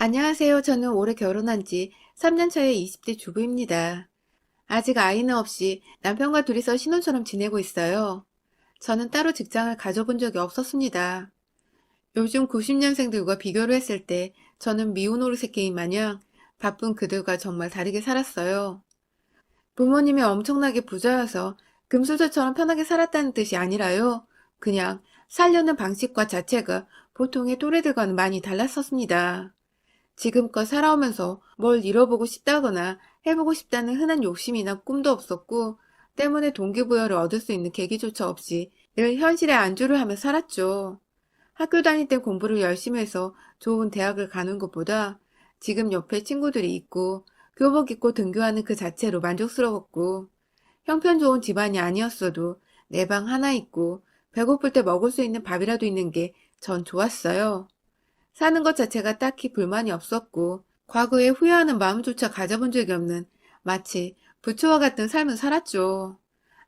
안녕하세요. 저는 올해 결혼한 지 3년 차의 20대 주부입니다. 아직 아이는 없이 남편과 둘이서 신혼처럼 지내고 있어요. 저는 따로 직장을 가져본 적이 없었습니다. 요즘 90년생들과 비교를 했을 때 저는 미운 오르새끼인 마냥 바쁜 그들과 정말 다르게 살았어요. 부모님이 엄청나게 부자여서 금수저처럼 편하게 살았다는 뜻이 아니라요. 그냥 살려는 방식과 자체가 보통의 또래들과는 많이 달랐었습니다. 지금껏 살아오면서 뭘 잃어보고 싶다거나 해보고 싶다는 흔한 욕심이나 꿈도 없었고, 때문에 동기부여를 얻을 수 있는 계기조차 없이 늘 현실에 안주를 하며 살았죠. 학교 다닐 때 공부를 열심히 해서 좋은 대학을 가는 것보다 지금 옆에 친구들이 있고 교복 입고 등교하는 그 자체로 만족스러웠고, 형편 좋은 집안이 아니었어도 내 방 하나 있고 배고플 때 먹을 수 있는 밥이라도 있는 게 전 좋았어요. 사는 것 자체가 딱히 불만이 없었고, 과거에 후회하는 마음조차 가져본 적이 없는 마치 부처와 같은 삶을 살았죠.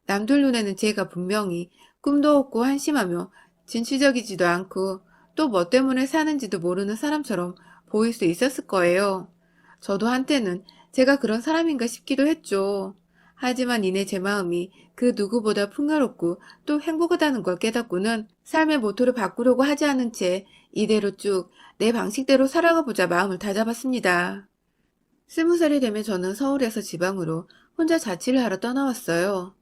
남들 눈에는 제가 분명히 꿈도 없고 한심하며 진취적이지도 않고 또 뭐 때문에 사는지도 모르는 사람처럼 보일 수 있었을 거예요. 저도 한때는 제가 그런 사람인가 싶기도 했죠. 하지만 이내 제 마음이 그 누구보다 풍요롭고 또 행복하다는 걸 깨닫고는 삶의 모토를 바꾸려고 하지 않은 채 이대로 쭉 내 방식대로 살아가 보자 마음을 다잡았습니다. 20살이 되면 저는 서울에서 지방으로 혼자 자취를 하러 떠나왔어요.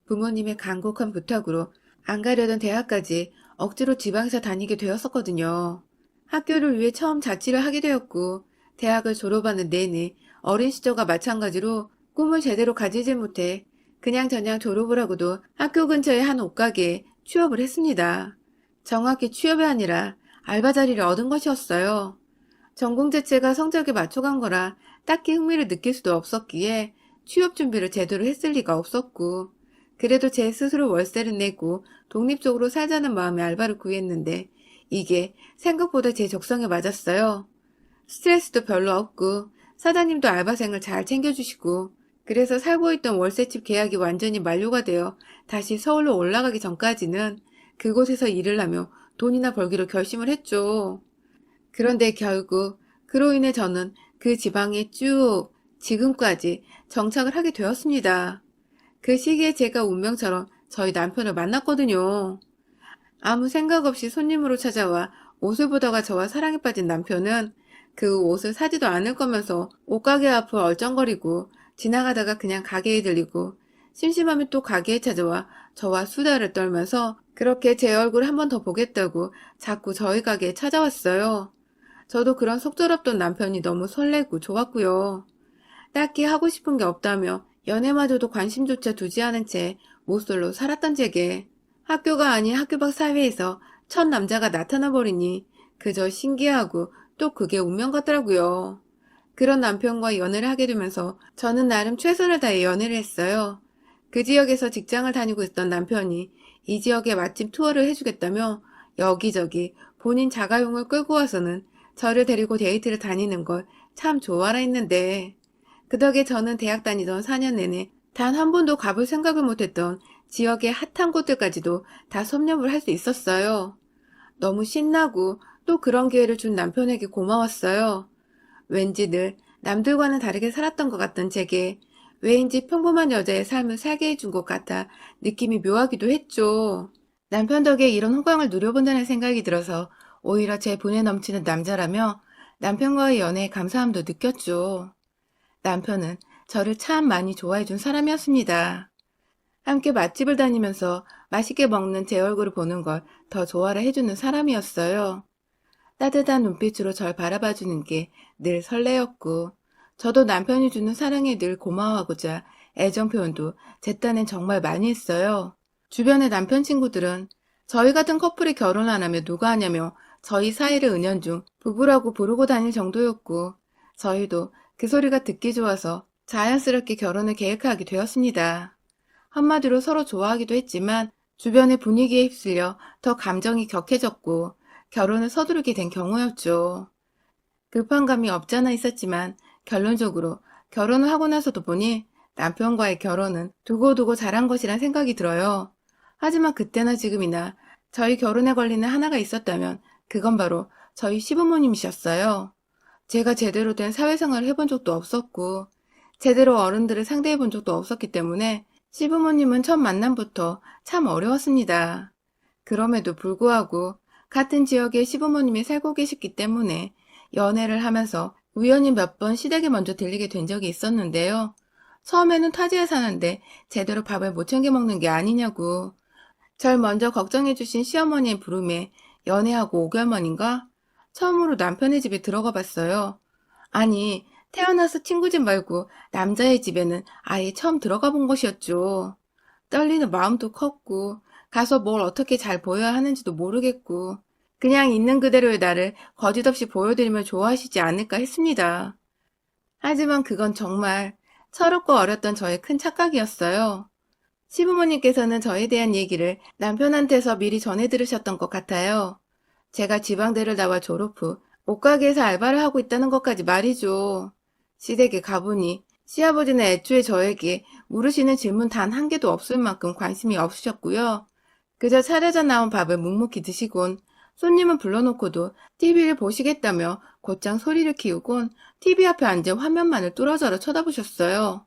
부모님의 간곡한 부탁으로 안 가려던 대학까지 억지로 지방에서 다니게 되었었거든요. 학교를 위해 처음 자취를 하게 되었고, 대학을 졸업하는 내내 어린 시절과 마찬가지로 꿈을 제대로 가지지 못해 그냥저냥 졸업을 하고도 학교 근처의 한 옷가게에 취업을 했습니다. 정확히 취업이 아니라 알바 자리를 얻은 것이었어요. 전공 자체가 성적에 맞춰간 거라 딱히 흥미를 느낄 수도 없었기에 취업 준비를 제대로 했을 리가 없었고, 그래도 제 스스로 월세를 내고 독립적으로 살자는 마음에 알바를 구했는데 이게 생각보다 제 적성에 맞았어요. 스트레스도 별로 없고 사장님도 알바생을 잘 챙겨주시고, 그래서 살고 있던 월세집 계약이 완전히 만료가 되어 다시 서울로 올라가기 전까지는 그곳에서 일을 하며 돈이나 벌기로 결심을 했죠. 그런데 결국 그로 인해 저는 그 지방에 쭉 지금까지 정착을 하게 되었습니다. 그 시기에 제가 운명처럼 저희 남편을 만났거든요. 아무 생각 없이 손님으로 찾아와 옷을 보다가 저와 사랑에 빠진 남편은 그 옷을 사지도 않을 거면서 옷가게 앞을 얼쩡거리고 지나가다가 그냥 가게에 들리고 심심하면 또 가게에 찾아와 저와 수다를 떨면서 그렇게 제 얼굴 한 번 더 보겠다고 자꾸 저희 가게에 찾아왔어요. 저도 그런 속절없던 남편이 너무 설레고 좋았고요. 딱히 하고 싶은 게 없다며 연애마저도 관심조차 두지 않은 채 모쏠로 살았던 제게 학교가 아닌 학교 밖 사회에서 첫 남자가 나타나 버리니 그저 신기하고 또 그게 운명 같더라고요. 그런 남편과 연애를 하게 되면서 저는 나름 최선을 다해 연애를 했어요. 그 지역에서 직장을 다니고 있던 남편이 이 지역에 맛집 투어를 해주겠다며 여기저기 본인 자가용을 끌고 와서는 저를 데리고 데이트를 다니는 걸 참 좋아라 했는데, 그 덕에 저는 대학 다니던 4년 내내 단 한 번도 가볼 생각을 못했던 지역의 핫한 곳들까지도 다 섭렵을 할 수 있었어요. 너무 신나고 또 그런 기회를 준 남편에게 고마웠어요. 왠지 늘 남들과는 다르게 살았던 것 같던 제게 왜인지 평범한 여자의 삶을 살게 해준 것 같아 느낌이 묘하기도 했죠. 남편 덕에 이런 호강을 누려본다는 생각이 들어서 오히려 제 분에 넘치는 남자라며 남편과의 연애에 감사함도 느꼈죠. 남편은 저를 참 많이 좋아해준 사람이었습니다. 함께 맛집을 다니면서 맛있게 먹는 제 얼굴을 보는 걸 더 좋아라 해주는 사람이었어요. 따뜻한 눈빛으로 절 바라봐주는 게 늘 설레였고, 저도 남편이 주는 사랑에 늘 고마워하고자 애정 표현도 제 딴엔 정말 많이 했어요. 주변의 남편 친구들은 저희 같은 커플이 결혼 안 하면 누가 하냐며 저희 사이를 은연중 부부라고 부르고 다닐 정도였고, 저희도 그 소리가 듣기 좋아서 자연스럽게 결혼을 계획하게 되었습니다. 한마디로 서로 좋아하기도 했지만 주변의 분위기에 휩쓸려 더 감정이 격해졌고 결혼을 서두르게 된 경우였죠. 급한 감이 없잖아 있었지만 결론적으로 결혼을 하고 나서도 보니 남편과의 결혼은 두고두고 잘한 것이란 생각이 들어요. 하지만 그때나 지금이나 저희 결혼에 걸리는 하나가 있었다면 그건 바로 저희 시부모님이셨어요. 제가 제대로 된 사회생활을 해본 적도 없었고, 제대로 어른들을 상대해 본 적도 없었기 때문에 시부모님은 첫 만남부터 참 어려웠습니다. 그럼에도 불구하고 같은 지역에 시부모님이 살고 계셨기 때문에 연애를 하면서 우연히 몇 번 시댁에 먼저 들리게 된 적이 있었는데요. 처음에는 타지에 사는데 제대로 밥을 못 챙겨 먹는 게 아니냐고 절 먼저 걱정해주신 시어머니의 부름에 연애하고 5개월 만인가 처음으로 남편의 집에 들어가 봤어요. 아니, 태어나서 친구 집 말고 남자의 집에는 아예 처음 들어가 본 것이었죠. 떨리는 마음도 컸고, 가서 뭘 어떻게 잘 보여야 하는지도 모르겠고, 그냥 있는 그대로의 나를 거짓없이 보여드리면 좋아하시지 않을까 했습니다. 하지만 그건 정말 철없고 어렸던 저의 큰 착각이었어요. 시부모님께서는 저에 대한 얘기를 남편한테서 미리 전해 들으셨던 것 같아요. 제가 지방대를 나와 졸업 후 옷가게에서 알바를 하고 있다는 것까지 말이죠. 시댁에 가보니 시아버지는 애초에 저에게 물으시는 질문 단 한 개도 없을 만큼 관심이 없으셨고요. 그저 차려져 나온 밥을 묵묵히 드시곤 손님은 불러놓고도 TV를 보시겠다며 곧장 소리를 키우곤 TV 앞에 앉아 화면만을 뚫어져라 쳐다보셨어요.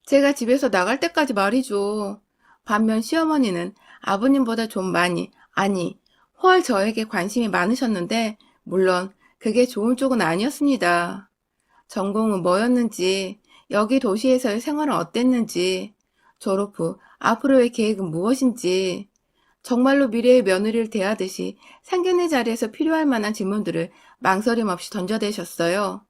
제가 집에서 나갈 때까지 말이죠. 반면 시어머니는 아버님보다 좀 많이, 아니, 훨 저에게 관심이 많으셨는데, 물론 그게 좋은 쪽은 아니었습니다. 전공은 뭐였는지, 여기 도시에서의 생활은 어땠는지, 졸업 후 앞으로의 계획은 무엇인지, 정말로 미래의 며느리를 대하듯이 상견례 자리에서 필요할 만한 질문들을 망설임 없이 던져대셨어요.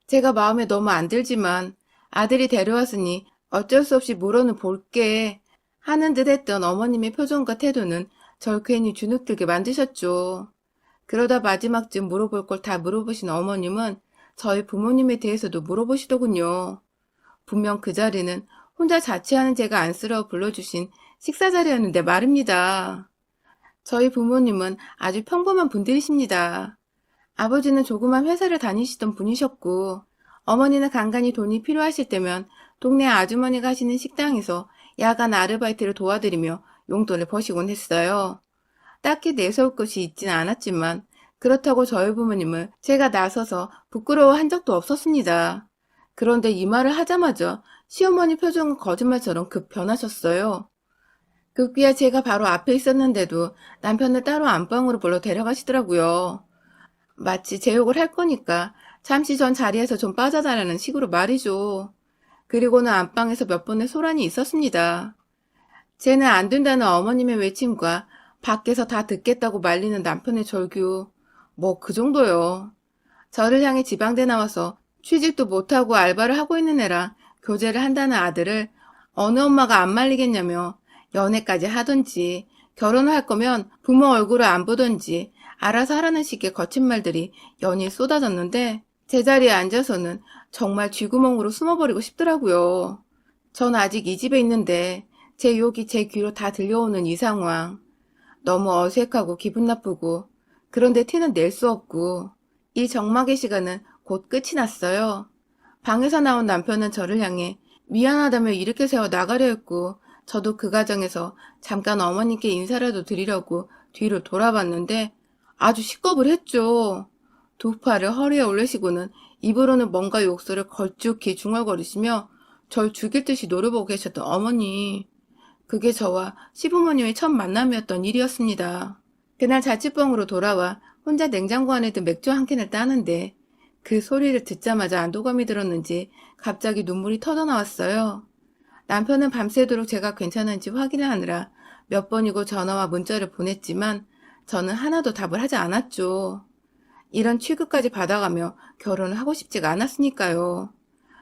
제가 마음에 너무 안 들지만 아들이 데려왔으니 어쩔 수 없이 물어는 볼게 하는 듯 했던 어머님의 표정과 태도는 절 괜히 주눅들게 만드셨죠. 그러다 마지막쯤 물어볼 걸 다 물어보신 어머님은 저희 부모님에 대해서도 물어보시더군요. 분명 그 자리는 혼자 자취하는 제가 안쓰러워 불러주신 식사 자리였는데 말입니다. 저희 부모님은 아주 평범한 분들이십니다. 아버지는 조그만 회사를 다니시던 분이셨고, 어머니는 간간히 돈이 필요하실 때면 동네 아주머니가 하시는 식당에서 야간 아르바이트를 도와드리며 용돈을 버시곤 했어요. 딱히 내세울 것이 있지는 않았지만, 그렇다고 저희 부모님을 제가 나서서 부끄러워한 적도 없었습니다. 그런데 이 말을 하자마자 시어머니 표정은 거짓말처럼 급 변하셨어요. 급기야 제가 바로 앞에 있었는데도 남편을 따로 안방으로 불러 데려가시더라고요. 마치 제 욕을 할 거니까 잠시 전 자리에서 좀 빠져달라는 식으로 말이죠. 그리고는 안방에서 몇 번의 소란이 있었습니다. 쟤는 안 된다는 어머님의 외침과 밖에서 다 듣겠다고 말리는 남편의 절규. 뭐 그 정도요. 저를 향해 지방대 나와서 취직도 못하고 알바를 하고 있는 애랑 교제를 한다는 아들을 어느 엄마가 안 말리겠냐며 연애까지 하던지 결혼을 할 거면 부모 얼굴을 안 보던지 알아서 하라는 식의 거친 말들이 연일 쏟아졌는데 제자리에 앉아서는 정말 쥐구멍으로 숨어버리고 싶더라고요. 전 아직 이 집에 있는데 제 욕이 제 귀로 다 들려오는 이 상황. 너무 어색하고 기분 나쁘고 그런데 티는 낼 수 없고 이 적막의 시간은 곧 끝이 났어요. 방에서 나온 남편은 저를 향해 미안하다며 이렇게 세워 나가려 했고 저도 그 과정에서 잠깐 어머님께 인사라도 드리려고 뒤로 돌아봤는데 아주 식겁을 했죠. 두 팔을 허리에 올리시고는 입으로는 뭔가 욕설을 걸쭉히 중얼거리시며 절 죽일 듯이 노려보고 계셨던 어머니. 그게 저와 시부모님의 첫 만남이었던 일이었습니다. 그날 자취방으로 돌아와 혼자 냉장고 안에 든 맥주 한 캔을 따는데 그 소리를 듣자마자 안도감이 들었는지 갑자기 눈물이 터져나왔어요. 남편은 밤새도록 제가 괜찮은지 확인을 하느라 몇 번이고 전화와 문자를 보냈지만 저는 하나도 답을 하지 않았죠. 이런 취급까지 받아가며 결혼을 하고 싶지가 않았으니까요.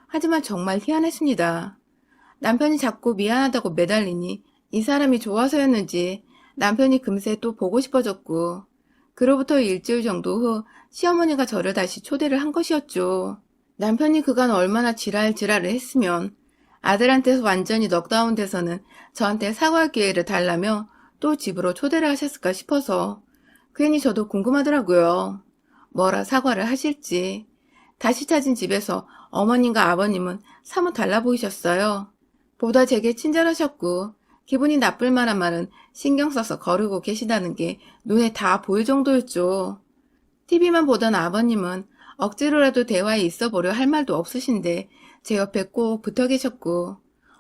하지만 정말 희한했습니다. 남편이 자꾸 미안하다고 매달리니 이 사람이 좋아서였는지 남편이 금세 또 보고 싶어졌고 그로부터 일주일 정도 후 시어머니가 저를 다시 초대를 한 것이었죠. 남편이 그간 얼마나 지랄을 했으면 아들한테서 완전히 넉다운 돼서는 저한테 사과할 기회를 달라며 또 집으로 초대를 하셨을까 싶어서 괜히 저도 궁금하더라고요. 뭐라 사과를 하실지. 다시 찾은 집에서 어머님과 아버님은 사뭇 달라 보이셨어요. 보다 제게 친절하셨고 기분이 나쁠 만한 말은 신경 써서 거르고 계시다는 게 눈에 다 보일 정도였죠. TV만 보던 아버님은 억지로라도 대화에 있어 보려 할 말도 없으신데 제 옆에 꼭 붙어 계셨고,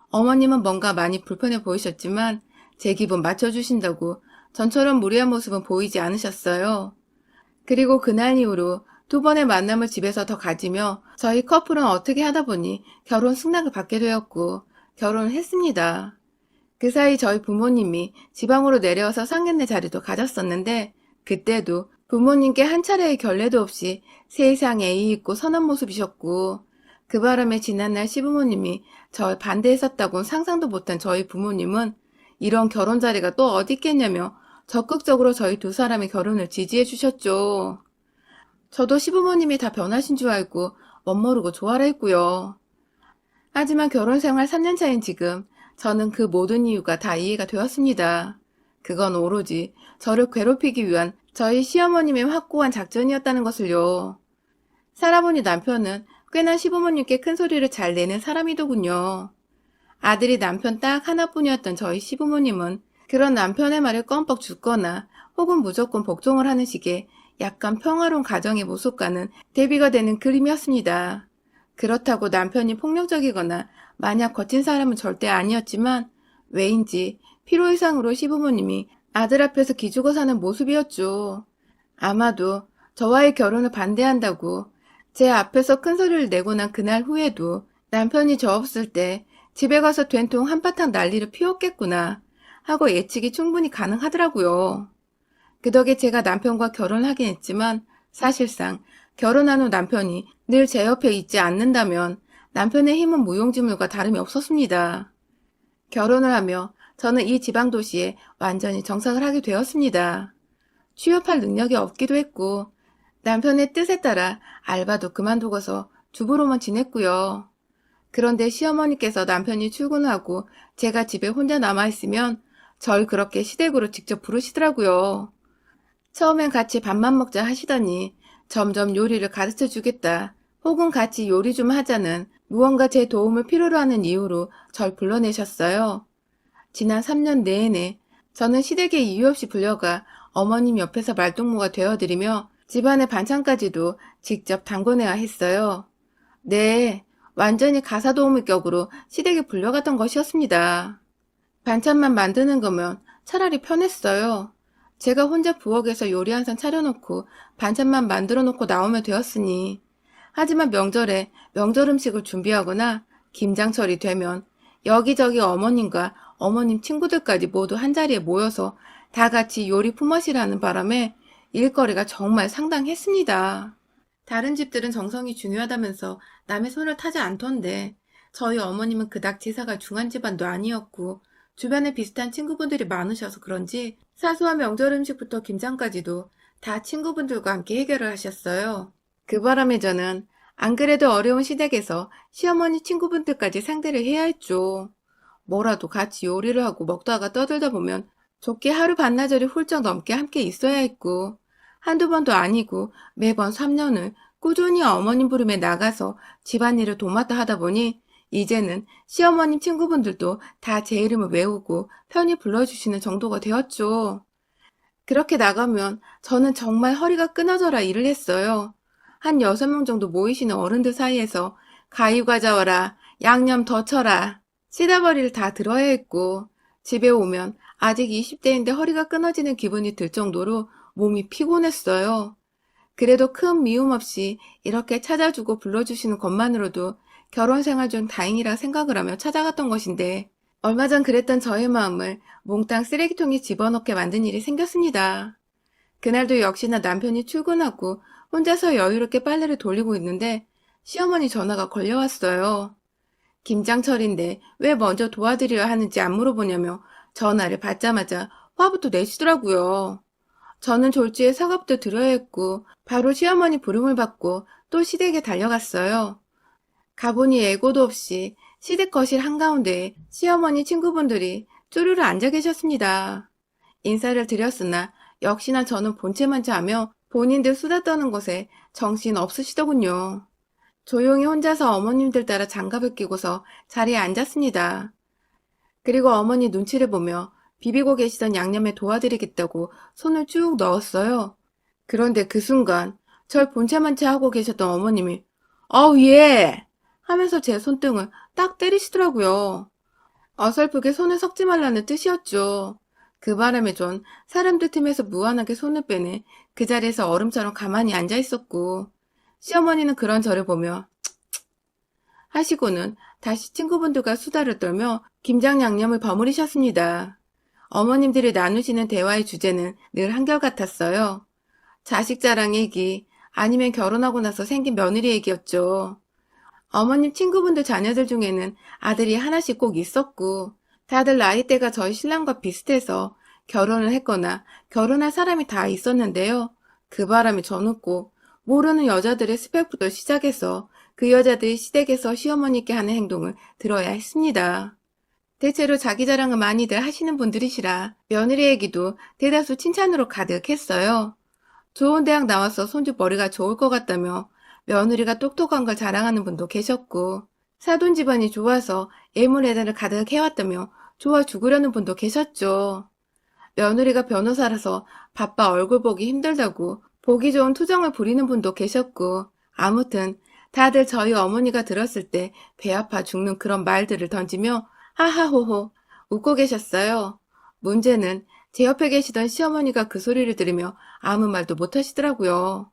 어머님은 뭔가 많이 불편해 보이셨지만 제 기분 맞춰주신다고 전처럼 무리한 모습은 보이지 않으셨어요. 그리고 그날 이후로 두 번의 만남을 집에서 더 가지며 저희 커플은 어떻게 하다 보니 결혼 승낙을 받게 되었고 결혼을 했습니다. 그 사이 저희 부모님이 지방으로 내려와서 상견례 자리도 가졌었는데 그때도 부모님께 한 차례의 결례도 없이 세상 예의 있고 선한 모습이셨고, 그 바람에 지난날 시부모님이 절 반대했었다고는 상상도 못한 저희 부모님은 이런 결혼 자리가 또 어디 있겠냐며 적극적으로 저희 두 사람의 결혼을 지지해 주셨죠. 저도 시부모님이 다 변하신 줄 알고 멋모르고 좋아라 했고요. 하지만 결혼 생활 3년 차인 지금 저는 그 모든 이유가 다 이해가 되었습니다. 그건 오로지 저를 괴롭히기 위한 저희 시어머님의 확고한 작전이었다는 것을요. 살아보니 남편은 꽤나 시부모님께 큰 소리를 잘 내는 사람이더군요. 아들이 남편 딱 하나뿐이었던 저희 시부모님은 그런 남편의 말을 껌뻑 죽거나 혹은 무조건 복종을 하는 식의 약간 평화로운 가정의 모습과는 대비가 되는 그림이었습니다. 그렇다고 남편이 폭력적이거나 마냥 거친 사람은 절대 아니었지만 왜인지 필요 이상으로 시부모님이 아들 앞에서 기죽어 사는 모습이었죠. 아마도 저와의 결혼을 반대한다고 제 앞에서 큰 소리를 내고 난 그날 후에도 남편이 저 없을 때 집에 가서 된통 한바탕 난리를 피웠겠구나 하고 예측이 충분히 가능하더라고요. 그 덕에 제가 남편과 결혼하긴 했지만 사실상 결혼한 후 남편이 늘 제 옆에 있지 않는다면 남편의 힘은 무용지물과 다름이 없었습니다. 결혼을 하며 저는 이 지방 도시에 완전히 정착을 하게 되었습니다. 취업할 능력이 없기도 했고 남편의 뜻에 따라 알바도 그만두고서 주부로만 지냈고요. 그런데 시어머니께서 남편이 출근하고 제가 집에 혼자 남아있으면 절 그렇게 시댁으로 직접 부르시더라고요. 처음엔 같이 밥만 먹자 하시더니 점점 요리를 가르쳐 주겠다, 혹은 같이 요리 좀 하자는 무언가 제 도움을 필요로 하는 이유로 절 불러내셨어요. 지난 3년 내내 저는 시댁에 이유 없이 불려가 어머님 옆에서 말동무가 되어드리며 집안의 반찬까지도 직접 담궈내야 했어요. 네, 완전히 가사도우미 격으로 시댁에 불려갔던 것이었습니다. 반찬만 만드는 거면 차라리 편했어요. 제가 혼자 부엌에서 요리 한 상 차려놓고 반찬만 만들어 놓고 나오면 되었으니. 하지만 명절에 명절 음식을 준비하거나 김장철이 되면 여기저기 어머님과 어머님 친구들까지 모두 한자리에 모여서 다 같이 요리 품앗이를 하는 바람에 일거리가 정말 상당했습니다. 다른 집들은 정성이 중요하다면서 남의 손을 타지 않던데 저희 어머님은 그닥 제사가 중한 집안도 아니었고 주변에 비슷한 친구분들이 많으셔서 그런지 사소한 명절 음식부터 김장까지도 다 친구분들과 함께 해결을 하셨어요. 그 바람에 저는 안 그래도 어려운 시댁에서 시어머니 친구분들까지 상대를 해야 했죠. 뭐라도 같이 요리를 하고 먹다가 떠들다 보면 좋게 하루 반나절이 훌쩍 넘게 함께 있어야 했고, 한두 번도 아니고 매번 3년을 꾸준히 어머님 부름에 나가서 집안일을 도맡아 하다 보니 이제는 시어머님 친구분들도 다 제 이름을 외우고 편히 불러주시는 정도가 되었죠. 그렇게 나가면 저는 정말 허리가 끊어져라 일을 했어요. 한 6명 정도 모이시는 어른들 사이에서 가위과자 와라, 양념 더 쳐라, 시다버리를 다 들어야 했고, 집에 오면 아직 20대인데 허리가 끊어지는 기분이 들 정도로 몸이 피곤했어요. 그래도 큰 미움 없이 이렇게 찾아주고 불러주시는 것만으로도 결혼 생활 중 다행이라 생각을 하며 찾아갔던 것인데, 얼마 전 그랬던 저의 마음을 몽땅 쓰레기통에 집어넣게 만든 일이 생겼습니다. 그날도 역시나 남편이 출근하고 혼자서 여유롭게 빨래를 돌리고 있는데 시어머니 전화가 걸려왔어요. 김장철인데 왜 먼저 도와드려야 하는지 안 물어보냐며 전화를 받자마자 화부터 내시더라고요. 저는 졸지에 사과부터 드려야 했고 바로 시어머니 부름을 받고 또 시댁에 달려갔어요. 가보니 예고도 없이 시댁 거실 한가운데에 시어머니 친구분들이 쭈르르 앉아 계셨습니다. 인사를 드렸으나 역시나 저는 본체만치 하며 본인들 수다 떠는 것에 정신 없으시더군요. 조용히 혼자서 어머님들 따라 장갑을 끼고서 자리에 앉았습니다. 그리고 어머니 눈치를 보며 비비고 계시던 양념에 도와드리겠다고 손을 쭉 넣었어요. 그런데 그 순간 절 본체만 채 하고 계셨던 어머님이 "어우 예!" 하면서 제 손등을 딱 때리시더라고요. 어설프게 손을 섞지 말라는 뜻이었죠. 그 바람에 전 사람들 틈에서 무한하게 손을 빼내 그 자리에서 얼음처럼 가만히 앉아 있었고, 시어머니는 그런 저를 보며 하시고는 다시 친구분들과 수다를 떨며 김장 양념을 버무리셨습니다. 어머님들이 나누시는 대화의 주제는 늘 한결같았어요. 자식 자랑 얘기, 아니면 결혼하고 나서 생긴 며느리 얘기였죠. 어머님 친구분들 자녀들 중에는 아들이 하나씩 꼭 있었고, 다들 나이대가 저희 신랑과 비슷해서 결혼을 했거나 결혼할 사람이 다 있었는데요. 그 바람에 저는 꼭 모르는 여자들의 스펙부터 시작해서 그 여자들이 시댁에서 시어머니께 하는 행동을 들어야 했습니다. 대체로 자기 자랑을 많이들 하시는 분들이시라 며느리 얘기도 대다수 칭찬으로 가득했어요. 좋은 대학 나와서 손주 머리가 좋을 것 같다며 며느리가 똑똑한 걸 자랑하는 분도 계셨고, 사돈 집안이 좋아서 애물애단을 가득 해왔다며 좋아 죽으려는 분도 계셨죠. 며느리가 변호사라서 바빠 얼굴 보기 힘들다고 보기 좋은 투정을 부리는 분도 계셨고, 아무튼 다들 저희 어머니가 들었을 때 배 아파 죽는 그런 말들을 던지며 하하호호 웃고 계셨어요. 문제는 제 옆에 계시던 시어머니가 그 소리를 들으며 아무 말도 못 하시더라고요.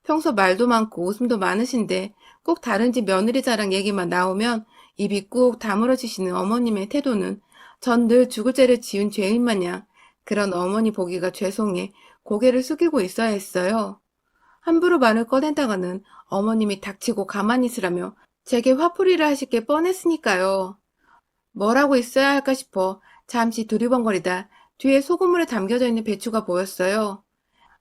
평소 말도 많고 웃음도 많으신데 꼭 다른 집 며느리 자랑 얘기만 나오면 입이 꾹 다물어지시는 어머님의 태도는 전 늘 죽을 죄를 지은 죄인 마냥 그런 어머니 보기가 죄송해 고개를 숙이고 있어야 했어요. 함부로 말을 꺼낸다가는 어머님이 닥치고 가만히 있으라며 제게 화풀이를 하실 게 뻔했으니까요. 뭐라고 있어야 할까 싶어 잠시 두리번거리다 뒤에 소금물에 담겨져 있는 배추가 보였어요.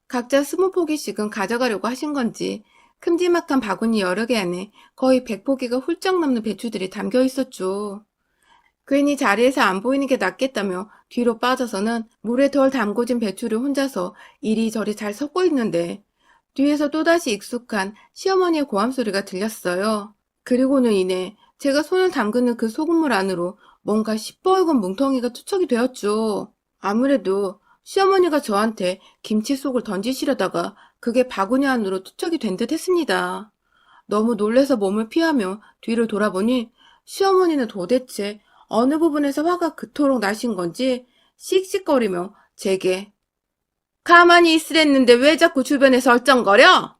각자 20포기씩은 가져가려고 하신 건지 큼지막한 바구니 여러 개 안에 거의 100포기가 훌쩍 넘는 배추들이 담겨 있었죠. 괜히 자리에서 안 보이는 게 낫겠다며 뒤로 빠져서는 물에 덜 담궈진 배추를 혼자서 이리저리 잘 섞고 있는데, 뒤에서 또다시 익숙한 시어머니의 고함 소리가 들렸어요. 그리고는 이내 제가 손을 담그는 그 소금물 안으로 뭔가 시뻘건 뭉텅이가 투척이 되었죠. 아무래도 시어머니가 저한테 김치 속을 던지시려다가 그게 바구니 안으로 투척이 된 듯 했습니다. 너무 놀래서 몸을 피하며 뒤를 돌아보니 시어머니는 도대체 어느 부분에서 화가 그토록 나신 건지 씩씩거리며 제게 가만히 있으랬는데 왜 자꾸 주변에서 얼쩡거려?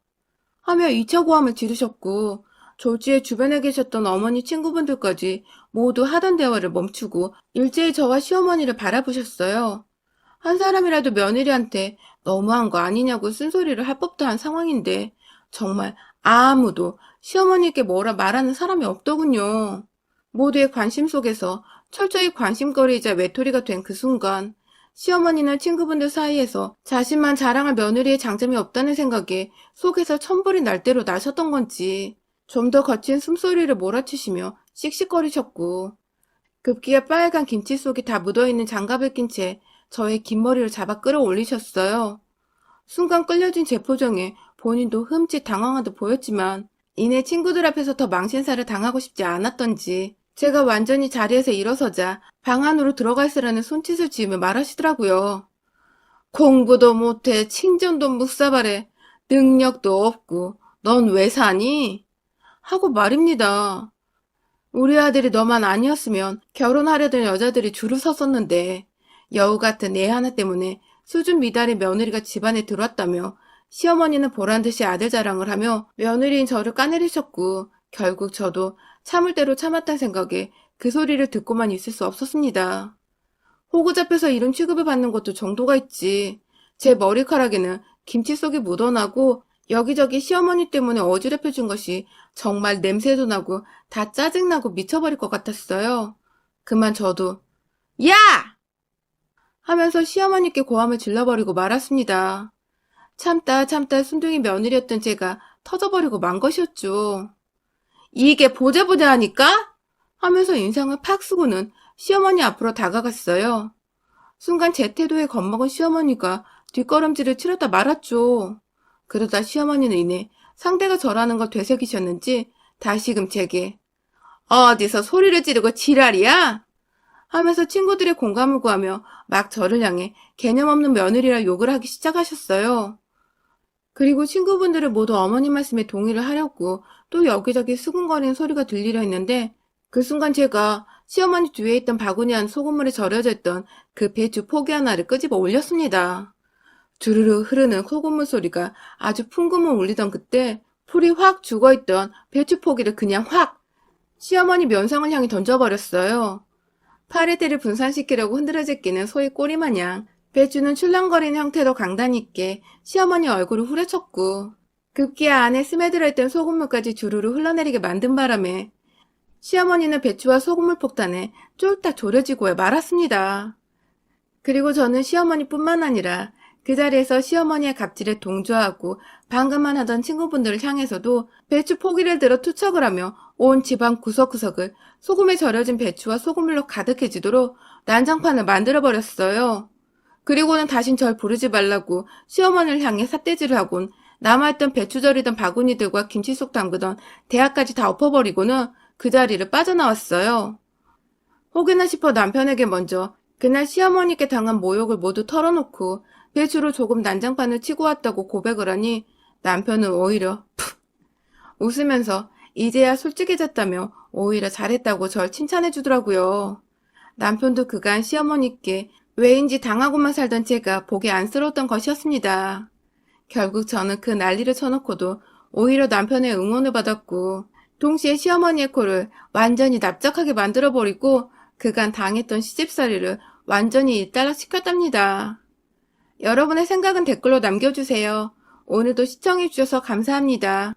하며 2차 고함을 지르셨고, 졸지에 주변에 계셨던 어머니 친구분들까지 모두 하던 대화를 멈추고 일제히 저와 시어머니를 바라보셨어요. 한 사람이라도 며느리한테 너무한 거 아니냐고 쓴소리를 할 법도 한 상황인데 정말 아무도 시어머니께 뭐라 말하는 사람이 없더군요. 모두의 관심 속에서 철저히 관심거리이자 외톨이가 된 그 순간, 시어머니는 친구분들 사이에서 자신만 자랑할 며느리의 장점이 없다는 생각에 속에서 천불이 날 대로 나셨던 건지 좀 더 거친 숨소리를 몰아치시며 씩씩거리셨고, 급기야 빨간 김치 속에 다 묻어있는 장갑을 낀 채 저의 긴 머리를 잡아 끌어올리셨어요. 순간 끌려진 제 표정에 본인도 흠칫 당황한 듯 보였지만 이내 친구들 앞에서 더 망신살을 당하고 싶지 않았던지 제가 완전히 자리에서 일어서자 방 안으로 들어가 있으라는 손짓을 지으며 말하시더라고요. 공부도 못해 친정도 묵사발해 능력도 없고 넌 왜 사니? 하고 말입니다. 우리 아들이 너만 아니었으면 결혼하려던 여자들이 줄을 섰었는데 여우 같은 애 하나 때문에 수준 미달의 며느리가 집안에 들어왔다며 시어머니는 보란듯이 아들 자랑을 하며 며느리인 저를 까내리셨고, 결국 저도 참을 대로 참았단 생각에 그 소리를 듣고만 있을 수 없었습니다. 호구 잡혀서 이런 취급을 받는 것도 정도가 있지. 제 머리카락에는 김치 속이 묻어나고 여기저기 시어머니 때문에 어지럽혀진 것이 정말 냄새도 나고 다 짜증나고 미쳐버릴 것 같았어요. 그만 저도 야! 하면서 시어머니께 고함을 질러버리고 말았습니다. 참다 참다 순둥이 며느리였던 제가 터져버리고 만 것이었죠. 이게 보자보자 하니까? 하면서 인상을 팍 쓰고는 시어머니 앞으로 다가갔어요. 순간 제 태도에 겁먹은 시어머니가 뒷걸음질을 치렀다 말았죠. 그러다 시어머니는 이내 상대가 저라는 걸 되새기셨는지 다시금 제게 어디서 소리를 지르고 지랄이야? 하면서 친구들의 공감을 구하며 막 저를 향해 개념 없는 며느리라 욕을 하기 시작하셨어요. 그리고 친구분들은 모두 어머니 말씀에 동의를 하려고 또 여기저기 수근거리는 소리가 들리려 했는데 그 순간 제가 시어머니 뒤에 있던 바구니 안 소금물에 절여져 있던 그 배추 포기 하나를 끄집어 올렸습니다. 주르르 흐르는 소금물 소리가 아주 풍금을 울리던 그때 풀이 확 죽어있던 배추 포기를 그냥 확 시어머니 면상을 향해 던져버렸어요. 파리들을 분산시키려고 흔들어 제끼는 소의 꼬리마냥 배추는 출렁거리는 형태로 강단 있게 시어머니 얼굴을 후려쳤고 급기야 안에 스며들어 있던 소금물까지 주르르 흘러내리게 만든 바람에 시어머니는 배추와 소금물 폭탄에 쫄딱 졸여지고 말았습니다. 그리고 저는 시어머니뿐만 아니라 그 자리에서 시어머니의 갑질에 동조하고 방금만 하던 친구분들을 향해서도 배추 포기를 들어 투척을 하며 온 집안 구석구석을 소금에 절여진 배추와 소금물로 가득해지도록 난장판을 만들어버렸어요. 그리고는 다신 절 부르지 말라고 시어머니를 향해 삿대질을 하곤 남아있던 배추 절이던 바구니들과 김치 속 담그던 대야까지 다 엎어버리고는 그 자리를 빠져나왔어요. 혹여나 싶어 남편에게 먼저 그날 시어머니께 당한 모욕을 모두 털어놓고 배추로 조금 난장판을 치고 왔다고 고백을 하니 남편은 오히려 푹 웃으면서 이제야 솔직해졌다며 오히려 잘했다고 절 칭찬해주더라고요. 남편도 그간 시어머니께 왜인지 당하고만 살던 제가 보기 안쓰러웠던 것이었습니다. 결국 저는 그 난리를 쳐놓고도 오히려 남편의 응원을 받았고 동시에 시어머니의 코를 완전히 납작하게 만들어버리고 그간 당했던 시집살이를 완전히 일단락시켰답니다. 여러분의 생각은 댓글로 남겨주세요. 오늘도 시청해주셔서 감사합니다.